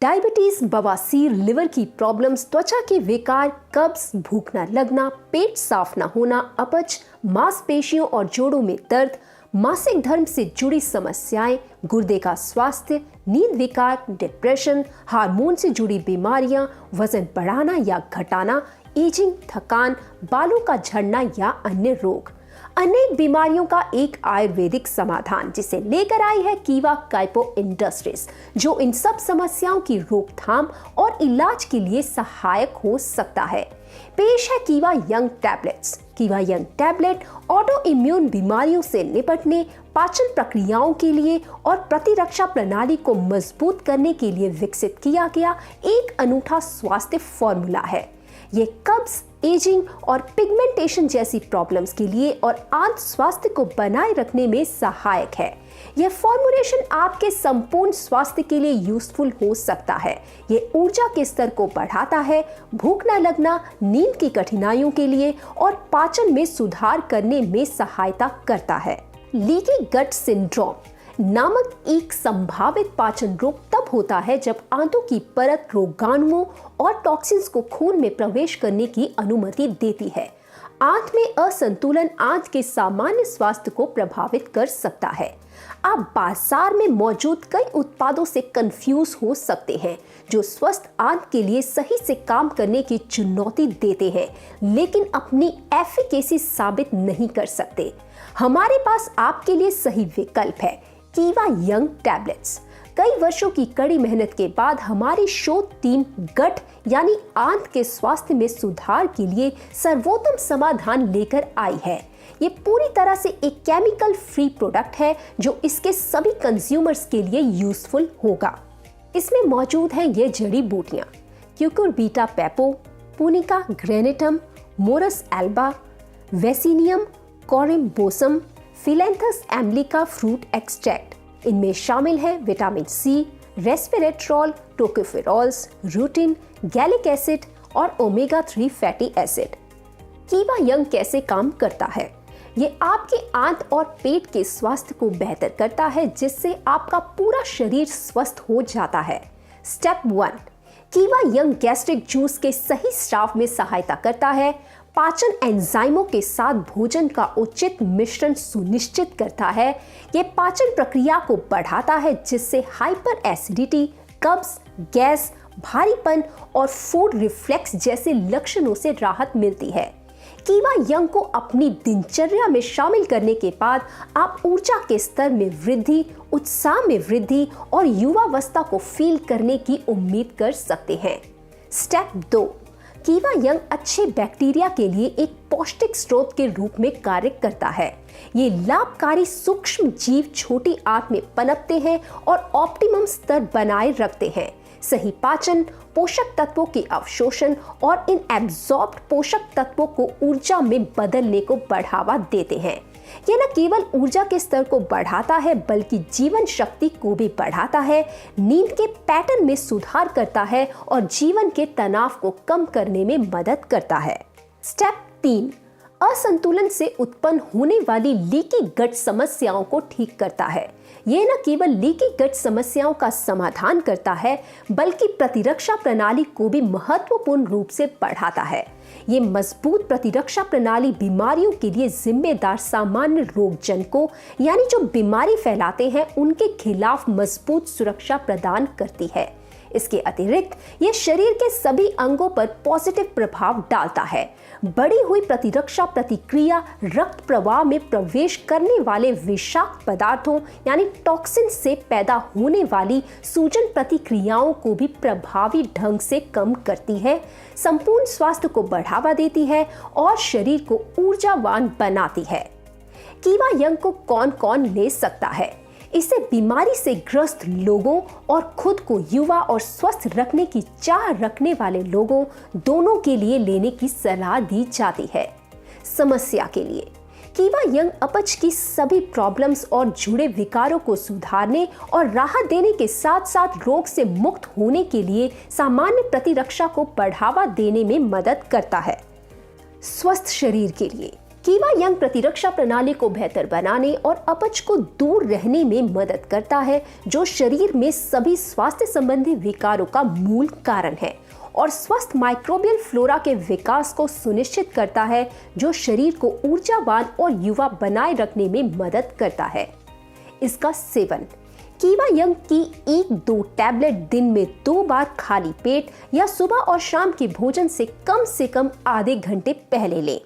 Diabetes, बवासीर, liver की problems, त्वचा के विकार, कब्ज, भूख न लगना, पेट साफ न होना, अपच, मांसपेशियों और जोड़ों में दर्द, मासिक धर्म से जुड़ी समस्याएं, गुर्दे का स्वास्थ्य, नींद विकार, डिप्रेशन, हार्मोन से जुड़ी बीमारियां, वजन बढ़ाना या घटाना, एजिंग, थकान, बालों का झड़ना या अन्य रोग, अनेक बीमारियों का एक आयुर्वेदिक समाधान जिसे लेकर आई है कीवा काइपो इंडस्ट्रीज, जो इन सब समस्याओं की रोकथाम और इलाज के लिए सहायक हो सकता है। पेश है कीवा यंग टैबलेट्स। कीवा यंग टैबलेट ऑटो इम्यून बीमारियों से निपटने, पाचन प्रक्रियाओं के लिए और प्रतिरक्षा प्रणाली को मजबूत करने के लिए विकसित किया गया एक अनूठा स्वास्थ्य फॉर्मूला है। ये कब्ज, एजिंग और पिगमेंटेशन जैसी प्रॉब्लम्स के लिए और आंत स्वास्थ्य को बनाए रखने में सहायक है। यह फॉर्मुलेशन आपके संपूर्ण स्वास्थ्य के लिए यूजफुल हो सकता है। ये ऊर्जा के स्तर को बढ़ाता है, भूख न लगना, नींद की कठिनाइयों के लिए और पाचन में सुधार करने में सहायता करता है। लीकी गट सिंड्रोम नामक एक संभावित पाचन रोग तब होता है जब आंतों की परत रोगाणुओं और टॉक्सिन्स को खून में प्रवेश करने की अनुमति देती है। आंत में असंतुलन आंत के सामान्य स्वास्थ्य को प्रभावित कर सकता है। आप बाजार में मौजूद कई उत्पादों से कंफ्यूज हो सकते हैं जो स्वस्थ आंत के लिए सही से काम करने की चुनौती देते हैं, लेकिन अपनी एफिकेसी साबित नहीं कर सकते। हमारे पास आपके लिए सही विकल्प है, कीवा यंग टैबलेट्स। कई वर्षों की कड़ी मेहनत के बाद हमारी शोध टीम गट यानी आंत के स्वास्थ्य में सुधार के लिए सर्वोत्तम समाधान लेकर आई है। ये पूरी तरह से एक केमिकल फ्री प्रोडक्ट है जो इसके सभी कंज्यूमर्स के लिए यूजफुल होगा। इसमें मौजूद हैं ये जड़ी बूटियां: cucurbita pepo, punica granatum, morus alba, vaccinium corymbosum, phyllanthus emblica fruit extract. इनमें शामिल है vitamin C, resveratrol, tocopherols, rutin, gallic acid और omega 3 fatty acid. Keva young कैसे काम करता है? ये आपके आंत और पेट के स्वास्थ्य को बेहतर करता है, जिससे आपका पूरा शरीर स्वस्थ हो जाता है। स्टेप 1, कीवा यंग गैस्ट्रिक जूस के सही स्राव में सहायता करता है। पाचन एंजाइमों के साथ भोजन का उचित मिश्रण सुनिश्चित करता है। ये पाचन प्रक्रिया को बढ़ाता है, जिससे हाइपर एसिडिटी, कब्ज, गैस, भारीपन और फूड रिफ्लेक्स जैसे लक्षणों से राहत मिलती है। कीवा यंग को अपनी दिनचर्या में शामिल करने के बाद आप ऊर्जा के स्तर में वृद्धि, उत्साह में वृद्धि और युवावस्था को फील करने की उम्मीद कर सकते हैं। स्टेप 2, कीवा यंग अच्छे बैक्टीरिया के लिए एक पौष्टिक स्रोत के रूप में कार्य करता है। ये लाभकारी सूक्ष्म जीव छोटी आंत में पनपते हैं और ऑप्टिमम स्तर बनाए रखते हैं। सही पाचन, पोषक तत्वों के अवशोषण और इन एब्जॉर्ब्ड पोषक तत्वों को ऊर्जा में बदलने को बढ़ावा देते हैं। यह न केवल ऊर्जा के स्तर को बढ़ाता है, बल्कि जीवन शक्ति को भी बढ़ाता है, नींद के पैटर्न में सुधार करता है और जीवन के तनाव को कम करने में मदद करता है। स्टेप 3, असंतुलन से उत्पन्न होने वाली लीकी गट समस्याओं को ठीक करता है। यह न केवल लीकी गट समस्याओं का समाधान करता है, बल्कि प्रतिरक्षा प्रणाली को भी महत्वपूर्ण रूप से बढ़ाता है। ये मजबूत प्रतिरक्षा प्रणाली बीमारियों के लिए जिम्मेदार सामान्य रोगजनकों यानी जो बीमारी फैलाते हैं उनके खिलाफ मजबूत सुरक्षा प्रदान करती है। इसके अतिरिक्त ये शरीर के सभी अंगों पर पॉजिटिव प्रभाव डालता है। बढ़ी हुई प्रतिरक्षा प्रतिक्रिया रक्त प्रवाह में प्रवेश करने वाले विषाक्त पदार्थों यानी टॉक्सिन से पैदा होने वाली सूजन प्रतिक्रियाओं को भी प्रभावी ढंग से कम करती है, संपूर्ण स्वास्थ्य को बढ़ावा देती है और शरीर को ऊर्जावान बनाती है। कीवा यंग को कौन कौन ले सकता है? इसे बीमारी से ग्रस्त लोगों और खुद को युवा और स्वस्थ रखने की चाह रखने वाले लोगों दोनों के लिए लेने की सलाह दी जाती है। समस्या के लिए कीवा यंग अपच की सभी प्रॉब्लम्स और जुड़े विकारों को सुधारने और राहत देने के साथ साथ रोग से मुक्त होने के लिए सामान्य प्रतिरक्षा को बढ़ावा देने में मदद करता है। स्वस्थ शरीर के लिए कीवा यंग प्रतिरक्षा प्रणाली को बेहतर बनाने और अपच को दूर रहने में मदद करता है, जो शरीर में सभी स्वास्थ्य संबंधी विकारों का मूल कारण है, और स्वस्थ माइक्रोबियल फ्लोरा के विकास को सुनिश्चित करता है, जो शरीर को ऊर्जावान और युवा बनाए रखने में मदद करता है। इसका सेवन कीवा यंग की 1-2 टैबलेट दिन में 2 बार खाली पेट या सुबह और शाम के भोजन से कम आधे घंटे पहले लें।